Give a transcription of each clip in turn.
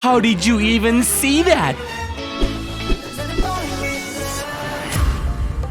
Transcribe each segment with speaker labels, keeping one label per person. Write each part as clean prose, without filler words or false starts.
Speaker 1: How did you even see that?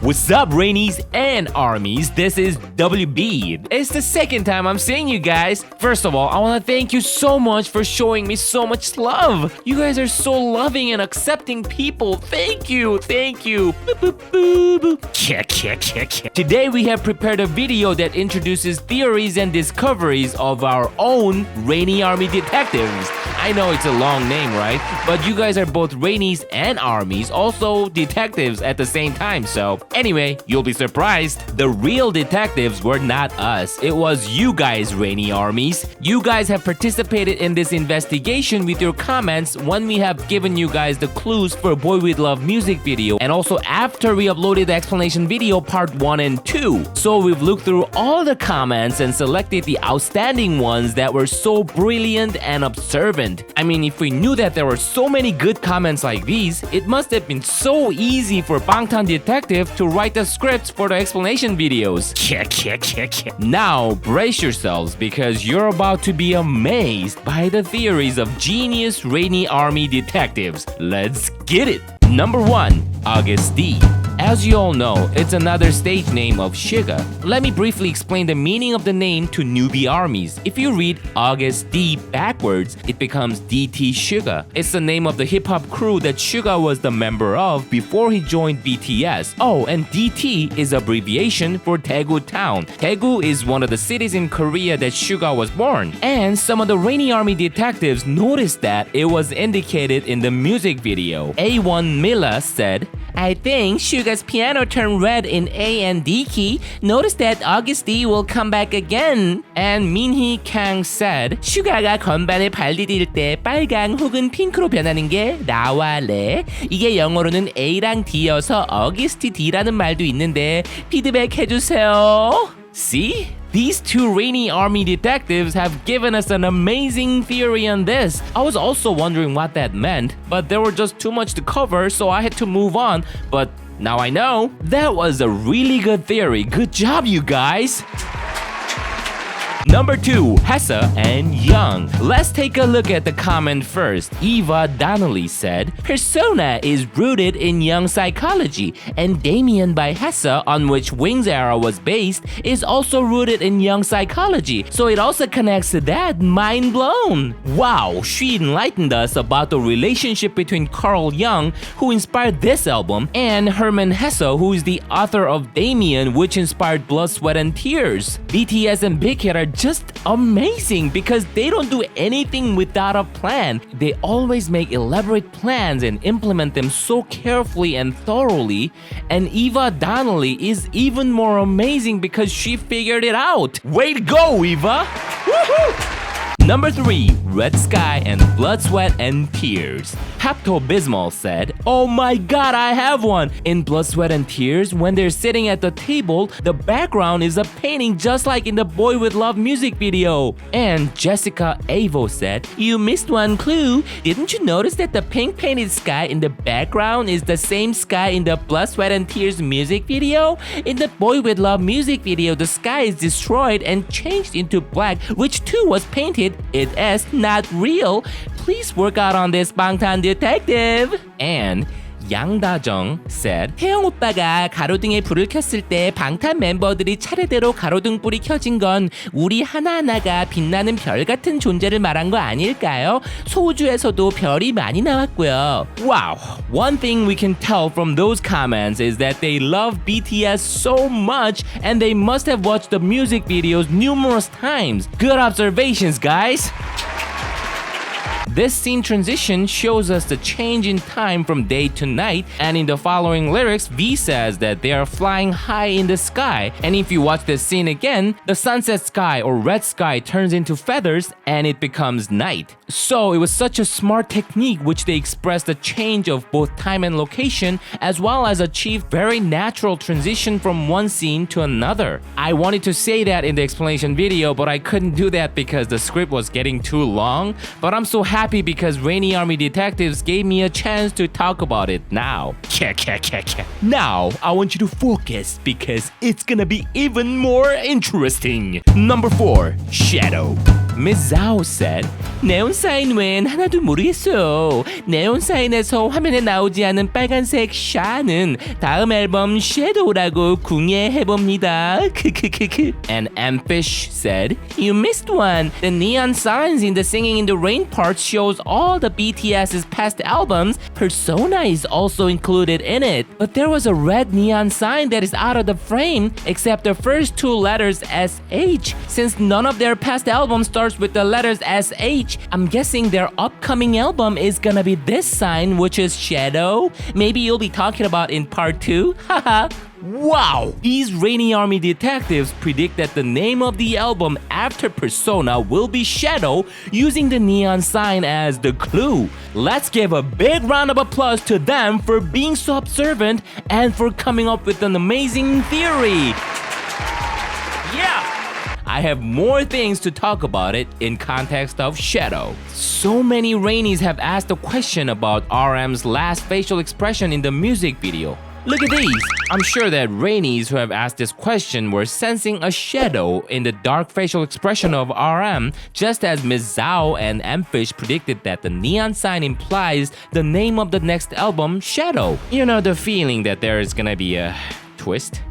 Speaker 1: What's up, Rainies and Armies? This is WB. It's the second time I'm seeing you guys. First of all, I want to thank you so much for showing me so much love. You guys are so loving and accepting people. Thank you. Thank you. Boop, boop, boop, boop. Today we have prepared a video that introduces theories and discoveries of our own Rainy Army Detectives. I know it's a long name, right? But you guys are both Rainies and Armies, also detectives at the same time, so anyway, you'll be surprised. The real detectives were not us. It was you guys, Rainy Armies. You guys have participated in this investigation with your comments when we have given you guys the clues for Boy With Luv music video, and also after we uploaded the explanation video part 1 and 2. So we've looked through all the comments and selected the outstanding ones that were so brilliant and observant. I mean, if we knew that there were so many good comments like these, it must have been so easy for Bangtan Detective to write the scripts for the explanation videos. Now, brace yourselves because you're about to be amazed by the theories of genius Rainy Army detectives. Let's get it! Number 1. August D. As you all know, it's another stage name of Suga. Let me briefly explain the meaning of the name to newbie armies. If you read August D backwards, it becomes DT Suga. It's the name of the hip-hop crew that Suga was the member of before he joined BTS. Oh, and DT is abbreviation for Daegu Town. Daegu is one of the cities in Korea that Suga was born. And some of the Rainy Army detectives noticed that it was indicated in the music video. A1 Mila said, I think Suga's piano turned red in A and D key. Notice that August D will come back again. And Minhee Kang said, 슈가가 건반을 발디딜 때 빨강 혹은 핑크로 변하는 게 나와래. 이게 영어로는 A랑 D여서 August D라는 말도 있는데 피드백 해주세요. See? These two Rainy Army detectives have given us an amazing theory on this. I was also wondering what that meant, but there were just too much to cover, so I had to move on. But now I know. That was a really good theory. Good job, you guys! Number 2, Hessa and Young. Let's take a look at the comment first. Eva Donnelly said, Persona is rooted in Young psychology, and Damien by Hessa, on which Wings era was based, is also rooted in Young psychology, so it also connects to that. Mind blown! Wow, she enlightened us about the relationship between Carl Jung, who inspired this album, and Herman Hesse, who is the author of Damien, which inspired Blood, Sweat and Tears. BTS and Big Hit are just amazing because they don't do anything without a plan. They always make elaborate plans and implement them so carefully and thoroughly. And Eva Donnelly is even more amazing because she figured it out. Way to go, Eva! Woohoo! Number 3, Red Sky and Blood, Sweat and Tears. Pepto-Bismol said, Oh my god, I have one! In Blood, Sweat and Tears, when they're sitting at the table, the background is a painting just like in the Boy With Luv music video. And Jessica Avo said, You missed one clue. Didn't you notice that the pink painted sky in the background is the same sky in the Blood, Sweat and Tears music video? In the Boy With Luv music video, the sky is destroyed and changed into black, which too was painted. It is not real. Please work out on this, Bangtan Detective. And Yang Da-jung said, 태영 오빠가 가로등에 불을 켰을 때 방탄 멤버들이 차례대로 가로등 불이 켜진 건 우리 하나하나가 빛나는 별 같은 존재를 말한 거 아닐까요? 소우주에서도 별이 많이 나왔고요. Wow, one thing we can tell from those comments is that they love BTS so much and they must have watched the music videos numerous times. Good observations, guys! This scene transition shows us the change in time from day to night, and in the following lyrics, V says that they are flying high in the sky, and if you watch this scene again, the sunset sky or red sky turns into feathers and it becomes night. So it was such a smart technique which they expressed the change of both time and location as well as achieved very natural transition from one scene to another. I wanted to say that in the explanation video, but I couldn't do that because the script was getting too long, but I'm so happy because Rainy Army Detectives gave me a chance to talk about it now. Now, I want you to focus because it's gonna be even more interesting. Number 4, Shadow. Miss Zhao said, 네온사인 외엔 하나도 모르겠어요. 네온사인에서 화면에 나오지 않은 빨간색 샤는 다음 앨범 Shadow라고 궁예해봅니다. And Amfish said, you missed one. The neon signs in the Singing in the Rain part shows all the BTS's past albums. Persona is also included in it. But there was a red neon sign that is out of the frame except the first two letters SH. Since none of their past albums starts with the letters SH, I'm guessing their upcoming album is gonna be this sign, which is Shadow. Maybe you'll be talking about in part 2. Haha. Wow! These Rainy Army detectives predict that the name of the album after Persona will be Shadow, using the neon sign as the clue. Let's give a big round of applause to them for being so observant and for coming up with an amazing theory. Yeah! I have more things to talk about it in context of Shadow. So many Rainies have asked a question about RM's last facial expression in the music video. Look at these! I'm sure that Rainies who have asked this question were sensing a shadow in the dark facial expression of RM, just as Ms. Zhao and Amfish predicted that the neon sign implies the name of the next album, Shadow. You know the feeling that there is gonna be a twist?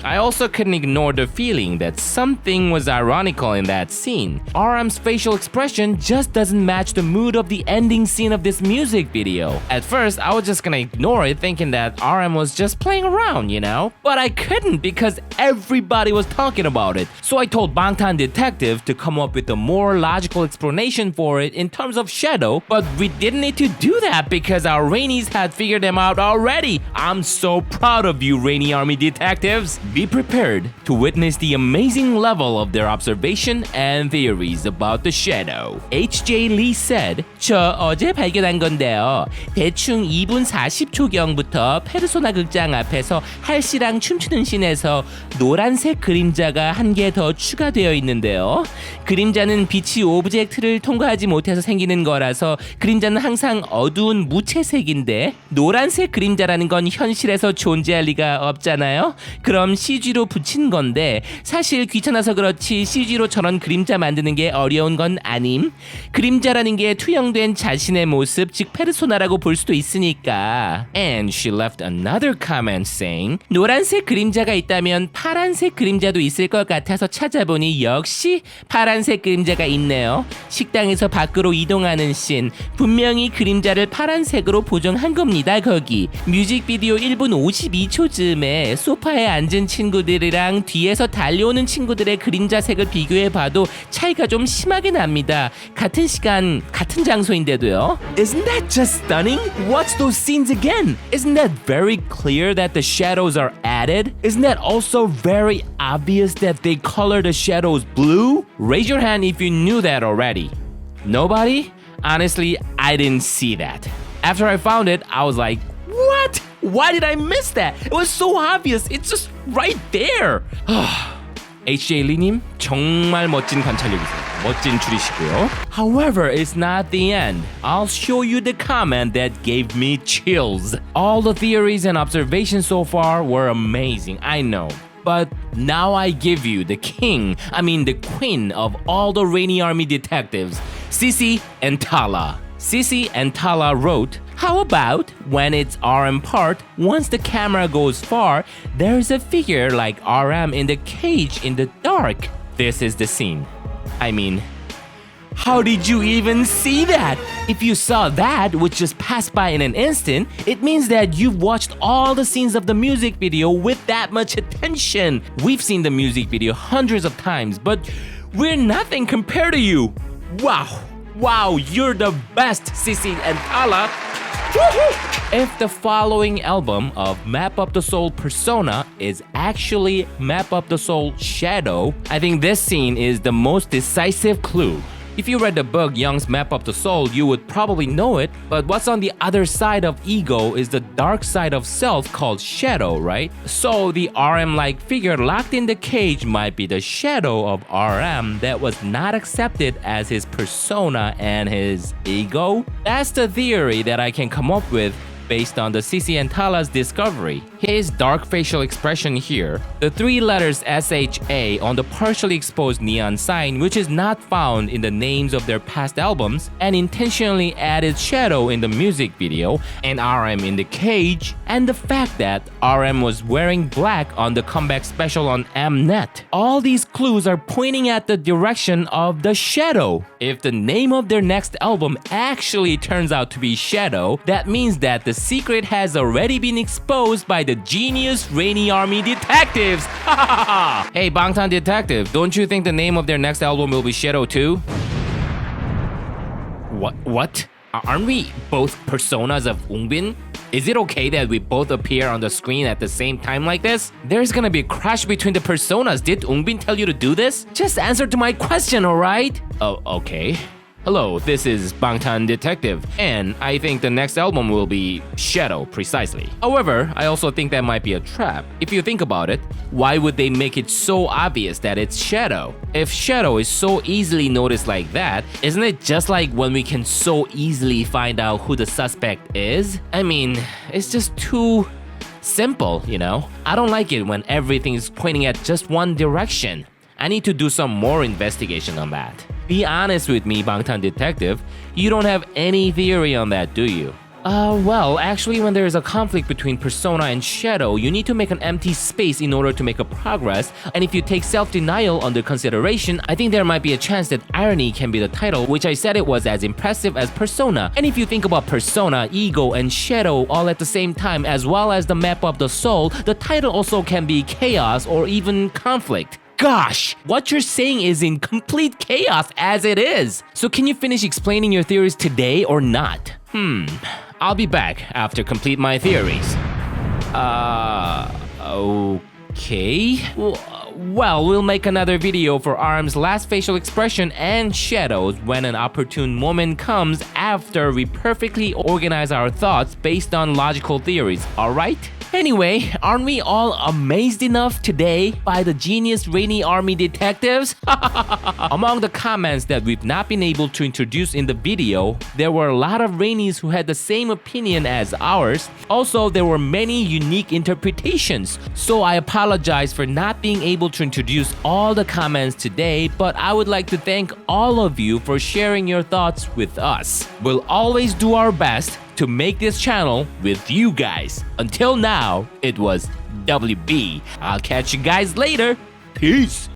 Speaker 1: I also couldn't ignore the feeling that something was ironical in that scene. RM's facial expression just doesn't match the mood of the ending scene of this music video. At first, I was just gonna ignore it thinking that RM was just playing around, you know? But I couldn't because everybody was talking about it. So I told Bangtan Detective to come up with a more logical explanation for it in terms of Shadow, but we didn't need to do that because our Rainies had figured them out already. I'm so proud of you, Rainy Army detectives. Be prepared to witness the amazing level of their observation and theories about the shadow. H.J. Lee said, 저 어제 발견한 건데요. 대충 2분 40초경부터 페르소나 극장 앞에서 할씨랑 춤추는 씬에서 노란색 그림자가 한 개 더 추가되어 있는데요. 그림자는 빛이 오브젝트를 통과하지 못해서 생기는 거라서 그림자는 항상 어두운 무채색인데 노란색 그림자라는 건 현실에서 존재할 리가 없잖아요. 그럼 CG로 붙인 건데 사실 귀찮아서 그렇지 CG로 저런 그림자 만드는 게 어려운 건 아님. 그림자라는 게 투영된 자신의 모습, 즉 페르소나라고 볼 수도 있으니까. And she left another comment saying, 노란색 그림자가 있다면 파란색 그림자도 있을 것 같아서 찾아보니 역시 파란색 그림자가 있네요. 식당에서 밖으로 이동하는 씬, 분명히 그림자를 파란색으로 보정한 겁니다. 거기 뮤직비디오 1분 52초쯤에 소파에 앉은 친구들이랑 뒤에서 달려오는 친구들의 그림자색을 비교해봐도 차이가 좀 심하게 납니다. 같은 시간, 같은 장소인데도요. Isn't that just stunning? Watch those scenes again. Isn't that very clear that the shadows are added? Isn't that also very obvious that they color the shadows blue? Raise your hand if you knew that already. Nobody? Honestly, I didn't see that. After I found it, I was like, what? Why did I miss that? It was so obvious. It's just right there. HJ Lee님, 정말 멋진 관찰력이세요. 멋진 추리시고요. However, it's not the end. I'll show you the comment that gave me chills. All the theories and observations so far were amazing, I know. But now I give you the the queen of all the Rainy Army detectives, Sissy and Tala. Sissy and Tala wrote, how about when it's RM part, once the camera goes far, there's a figure like RM in the cage in the dark. This is the scene. I mean, how did you even see that? If you saw that, which just passed by in an instant, it means that you've watched all the scenes of the music video with that much attention. We've seen the music video hundreds of times, but we're nothing compared to you. Wow, you're the best, Sissy and Tala. If the following album of Map Up the Soul Persona is actually Map Up the Soul Shadow, I think this scene is the most decisive clue. If you read the book Young's Map Up the Soul, you would probably know it, but what's on the other side of ego is the dark side of self called shadow, right? So the RM-like figure locked in the cage might be the shadow of RM that was not accepted as his persona and his ego. That's the theory that I can come up with based on the CC and Tala's discovery. His dark facial expression here, the 3 letters SHA on the partially exposed neon sign which is not found in the names of their past albums, and intentionally added shadow in the music video, and RM in the cage, and the fact that RM was wearing black on the comeback special on Mnet. All these clues are pointing at the direction of the shadow. If the name of their next album actually turns out to be Shadow, that means that the secret has already been exposed by the genius Rainy Army Detectives. Hey Bangtan Detective, don't you think the name of their next album will be Shadow too? What? Aren't we both personas of Ungbin? Is it okay that we both appear on the screen at the same time like this? There's gonna be a crash between the personas. Did Ungbin tell you to do this? Just answer to my question, alright? Oh, okay. Hello, this is Bangtan Detective, and I think the next album will be Shadow, precisely. However, I also think that might be a trap. If you think about it, why would they make it so obvious that it's Shadow? If Shadow is so easily noticed like that, isn't it just like when we can so easily find out who the suspect is? I mean, it's just too simple, you know? I don't like it when everything is pointing at just one direction. I need to do some more investigation on that. Be honest with me, Bangtan Detective. You don't have any theory on that, do you? Well, actually, when there is a conflict between persona and shadow, you need to make an empty space in order to make a progress. And if you take self-denial under consideration, I think there might be a chance that irony can be the title, which I said it was as impressive as persona. And if you think about persona, ego, and shadow all at the same time, as well as the map of the soul, the title also can be chaos or even conflict. Gosh, what you're saying is in complete chaos as it is. So can you finish explaining your theories today or not? I'll be back after complete my theories. Okay. Well, we'll make another video for RM's last facial expression and shadows when an opportune moment comes after we perfectly organize our thoughts based on logical theories, alright? Anyway, aren't we all amazed enough today by the genius Rainy Army Detectives? Among the comments that we've not been able to introduce in the video, there were a lot of Rainies who had the same opinion as ours. Also, there were many unique interpretations. So I apologize for not being able to introduce all the comments today, but I would like to thank all of you for sharing your thoughts with us. We'll always do our best to make this channel with you guys. Until now, it was WB. I'll catch you guys later. Peace.